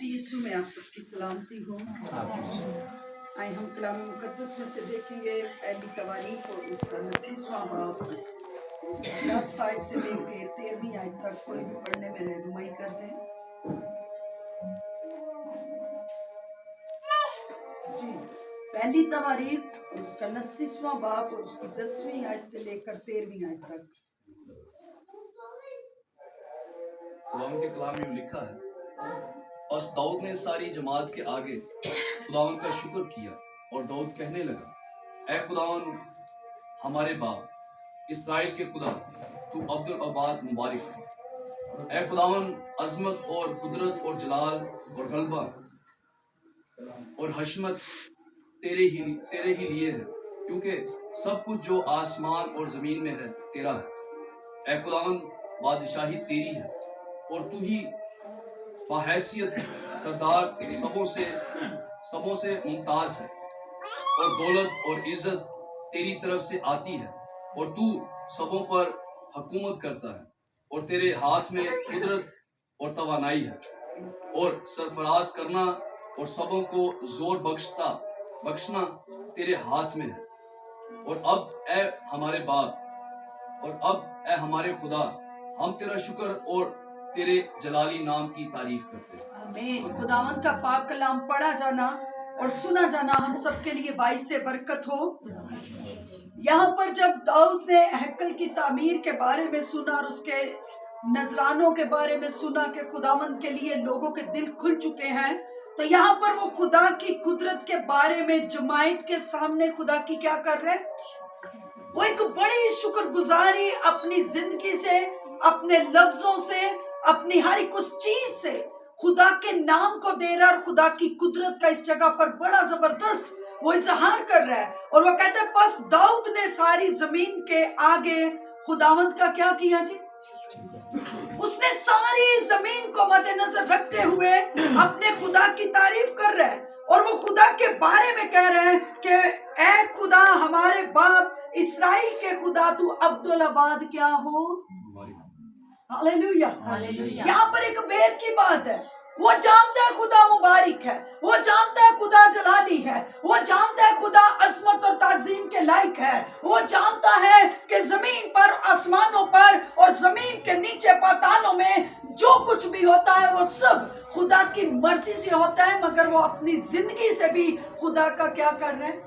मसीह यीशु में आप सबकी सलामती हो। आए हम कलाम मुकद्दस में से देखेंगे पहली तवारीख और उसका 29वां बाब, उसकी 10 आयत से लेके 13वीं आयत तक। कोई भी पढ़ने में रहनुमाई कर दे जी। पहली तवारीख और उसका 29वां बाब और उसकी 10वीं आयत से लेकर 13वीं आयत तक। खुदावंद के कलाम में लिखा है, बस दाऊद ने सारी जमात के आगे खुदावंद का शुक्र किया और दाऊद कहने लगा, ऐ खुदावंद हमारे बाप इस्राएल के खुदा, तू अब्दुल आबाद मुबारक है। ऐ खुदावंद अजमत और कुदरत और जलाल और गलबा और हशमत तेरे ही लिए है, क्योंकि सब कुछ जो आसमान और जमीन में है तेरा है। ऐ खुदावंद बादशाही तेरी है और तू ही बाहैसियत सरदार सबों से मुमताज है, और दौलत और इज्जत तेरी तरफ से आती है, और तू सबों पर हुकूमत करता है, और तेरे हाथ में कुदरत और तवानाई है, और सरफराज करना और सबों को जोर बख्शना तेरे हाथ में है। और अब ऐ हमारे बाप और अब ऐ हमारे खुदा, हम तेरा शुक्र और तेरे जलाली नाम की तारीफ करते हैं। आमीन। खुदावंद का पाक कलाम पढ़ा जाना और सुना जाना हम सबके लिए बाइस से बरकत हो। यहाँ पर जब दाऊद ने हैकल की तामीर के बारे में सुना और उसके नजरानों के बारे में सुना कि खुदावंद के लिए लोगों के दिल खुल चुके हैं, तो यहाँ पर वो खुदा की कुदरत के बारे में जमायत के सामने खुदा की क्या कर रहे हैं? वो एक बड़ी शुक्रगुजारी अपनी जिंदगी से, अपने लफ्जों से, अपनी हर एक उस चीज से खुदा के नाम को दे रहा है, और खुदा की कुदरत का इस जगह पर बड़ा जबरदस्त वो इजहार कर रहा है। और वो कहते हैं, बस दाऊद ने सारी जमीन के आगे खुदावंद का क्या किया जी? उसने सारी जमीन को मद्देनजर रखते हुए अपने खुदा की तारीफ कर रहा है, और वो खुदा के बारे में कह रहे हैं कि ऐ खुदा हमारे बाप इस्राएल के खुदा, तू अब्दुल आबाद क्या हो। हालेलुया। यहाँ पर एक भेद की बात है। वो जानता है खुदा मुबारक है, वो जानता है खुदा जलाली है, वो जानता है खुदा अजमत और ताजीम के लायक है, वो जानता है कि जमीन पर, आसमानों पर और जमीन के नीचे पातालों में जो कुछ भी होता है वो सब खुदा की मर्जी से होता है। मगर वो अपनी जिंदगी से भी खुदा का क्या कर रहे हैं?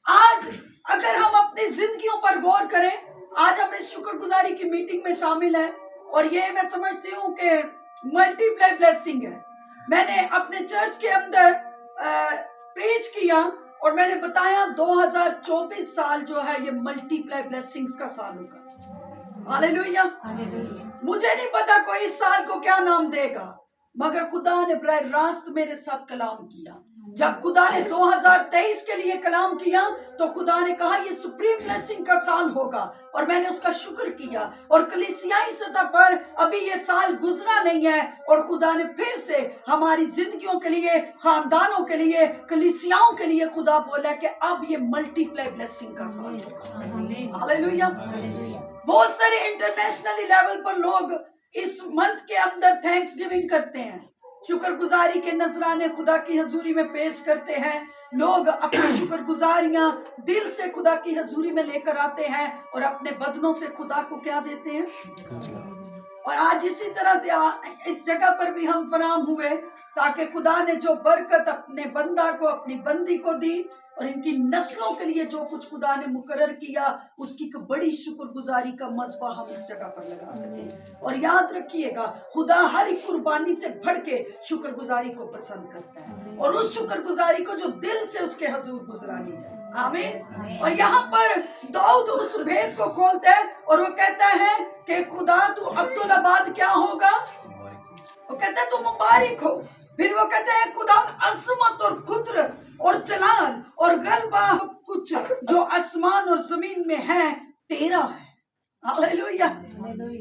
आज अगर हम अपनी जिंदगियों पर गौर करें, आज हम इस शुक्रगुजारी की मीटिंग में शामिल हैं, और ये मैं समझती हूँ कि मल्टीप्लाई ब्लेसिंग है। मैंने अपने चर्च के अंदर प्रीच किया और मैंने बताया 2024 साल जो है ये मल्टीप्लाई ब्लेसिंग्स का साल होगा। हालेलुया। मुझे नहीं पता कोई इस साल को क्या नाम देगा, मगर खुदा ने बराह रास्त मेरे साथ कलाम किया। जब खुदा ने 2023 के लिए कलाम किया तो खुदा ने कहा ये सुप्रीम ब्लेसिंग का साल होगा, और मैंने उसका शुक्र किया। और कलीसियाई सतह पर अभी ये साल गुजरा नहीं है, और खुदा ने फिर से हमारी जिंदगियों के लिए, खानदानों के लिए, कलीसियाओं के लिए खुदा बोला कि अब ये मल्टीप्लाई ब्लेसिंग का साल होगा। हालेलुया। बहुत सारे इंटरनेशनल लेवल पर लोग इस मंथ के अंदर थैंक्स गिविंग करते हैं, शुक्रगुजारी के नजराने खुदा की हजूरी में पेश करते हैं। लोग अपनी शुक्रगुजारियां दिल से खुदा की हजूरी में लेकर आते हैं और अपने बदनों से खुदा को क्या देते हैं। और आज इसी तरह से इस जगह पर भी हम फराम हुए ताकि खुदा ने जो बरकत अपने बंदा को, अपनी बंदी को दी, और इनकी नस्लों के लिए जो कुछ खुदा ने मुकर्रर किया, उसकी एक बड़ी शुक्रगुजारी का मज़बा हम इस जगह पर लगा सके। और याद रखिएगा, खुदा हर एक कुर्बानी से बढ़ के शुक्रगुजारी को पसंद करता है, और उस शुक्रगुजारी को जो दिल से उसके हजूर गुजरानी जाए। आमीन। और यहाँ पर दाऊद उस भेद को खोलता है और वो कहता है कि खुदा तू अब्दुल आबाद क्या होगा? वो कहता है तू मुबारक हो। फिर वो कहते हैं खुदा अजमत और कुदरत और जलाल और गलबा कुछ जो आसमान और जमीन में है तेरा है। हालेलुया।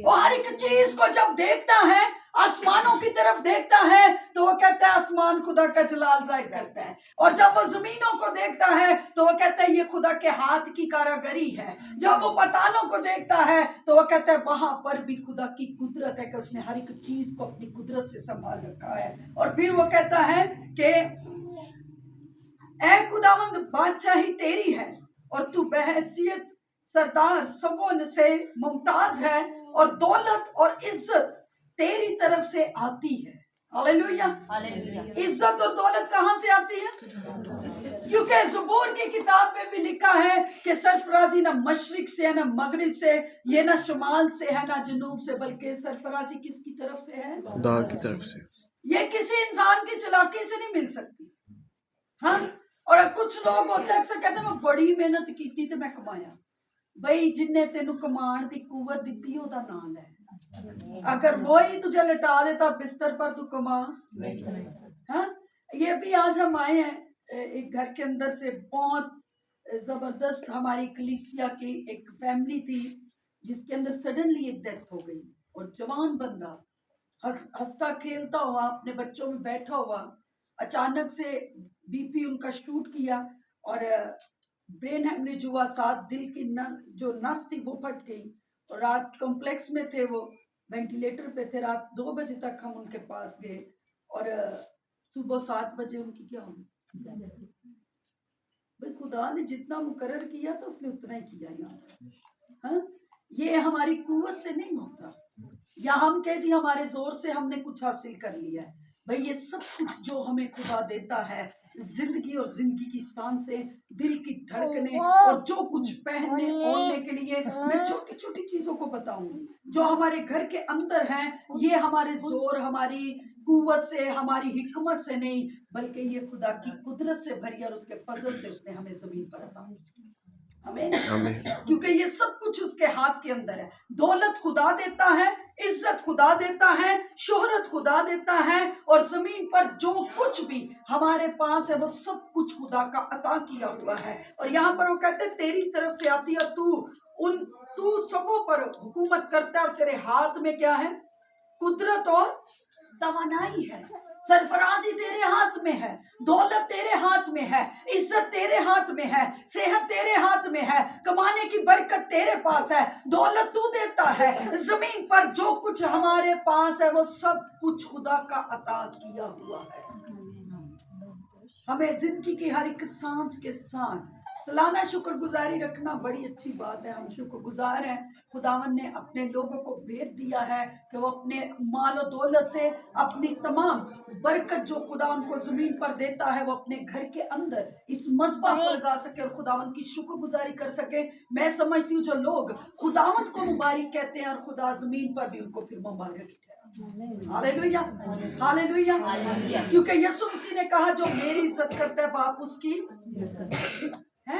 वो हर एक चीज को जब देखता है आसमानों की तरफ देखता है तो वो कहता है आसमान खुदा का जलाल जाहिर करता है, और जब वो जमीनों को देखता है तो वो कहता है ये खुदा के हाथ की कारागरी है। जब वो पातालों को देखता है तो वो कहता है वहां पर भी खुदा की कुदरत है कि उसने हर एक चीज को अपनी कुदरत से संभाल रखा है। और फिर वो कहता है कि ऐ खुदावंद बादशाही तेरी है और तू बहैसियत सरदार सबों से मुमताज है, और दौलत और इज्जत तेरी तरफ से आती है। हालेलुया। इज्जत और दौलत कहाँ से आती है? क्योंकि ज़बूर की किताब में भी लिखा है कि सरफराजी ना मशरिक से है ना मगरिब से, ये ना शुमाल से है ना जनूब से, बल्कि सरफराजी किसकी तरफ से है? खुदा की तरफ से। ये किसी इंसान की चालाकी से नहीं मिल सकती। हाँ, और कुछ लोग होते हैं अक्सर कहते हैं मैं बड़ी मेहनत की थी तो मैं कमाया। बई जिन्ने तेनू कमान दी कुवत दी ओदा नाम है। अगर वो ही तुझे लटा देता बिस्तर पर तू कमा। हाँ, ये भी आज हम आए हैं एक घर के अंदर से, बहुत जबरदस्त हमारी कलीसिया की एक फैमिली थी जिसके अंदर सडनली एक डेथ हो गई, और जवान बंदा हंसता खेलता हुआ अपने बच्चों में बैठा हुआ, अचानक से बीपी उनका शूट किया और ब्रेन हेमरेज हुआ, साथ दिल की जो नस थी वो फट गई, और रात कॉम्प्लेक्स में थे, वो वेंटिलेटर पे थे। रात 2 बजे तक हम उनके पास गए और सुबह 7 बजे उनकी क्या हुई? भाई खुदा ने जितना मुकर्रर किया था उसने उतना ही किया यहाँ। हाँ, ये हमारी कुव्वत से नहीं होता, या हम कह जी हमारे जोर से हमने कुछ हासिल कर लिया है। भाई ये सब कुछ जो हमें खुदा देता है, जिंदगी और जिंदगी की सांसें, दिल की धड़कने, और जो कुछ पहनने ओढ़ने के लिए, मैं छोटी छोटी चीजों को बताऊंगी जो हमारे घर के अंदर हैं, ये हमारे जोर हमारी कुव्वत से हमारी हिकमत से नहीं, बल्कि ये खुदा की कुदरत से भरी और उसके फजल से उसने हमें जमीन पर अता की। आमीन। क्योंकि ये सब कुछ उसके हाथ के अंदर है। दौलत खुदा देता है, इज्जत खुदा देता है, शोहरत खुदा देता है, और जमीन पर जो कुछ भी हमारे पास है वो सब कुछ खुदा का अता किया हुआ है। और यहाँ पर वो कहते हैं तेरी तरफ से आती है, तू सबों पर हुकूमत करता है, और तेरे हाथ में क्या है? कुदरत और तवानाई है। सरफराजी तेरे हाथ में है, दौलत तेरे हाथ में है, इज्जत तेरे हाथ में है, सेहत तेरे हाथ में है, कमाने की बरकत तेरे पास है, दौलत तू देता है। जमीन पर जो कुछ हमारे पास है वो सब कुछ खुदा का अता किया हुआ है। हमें जिंदगी की हर एक सांस के साथ सालाना शुक्रगुजारी रखना बड़ी अच्छी बात है। हम शुक्रगुजार हैं, खुदावन ने अपने लोगों को भेद दिया है कि वो अपने माल और दौलत से अपनी तमाम बरकत जो खुदा उनको जमीन पर देता है वो अपने घर के अंदर इस मस्बा को लगा सके और खुदावन की शुक्रगुजारी कर सके। मैं समझती हूँ जो लोग खुदावंत को मुबारक कहते हैं और खुदा जमीन पर भी उनको फिर मुबारक हालेलुया, हालेलुया। क्योंकि यीशु मसीह ने कहा जो मेरी इज्जत करता है बाप उसकी है।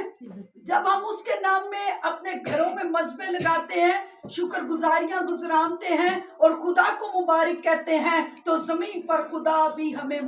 जब हम उसके नाम में अपने घरों में मस्बे लगाते हैं, शुक्रगुजारियां गुजरानते हैं और खुदा को मुबारक कहते हैं, तो जमीन पर खुदा भी हमें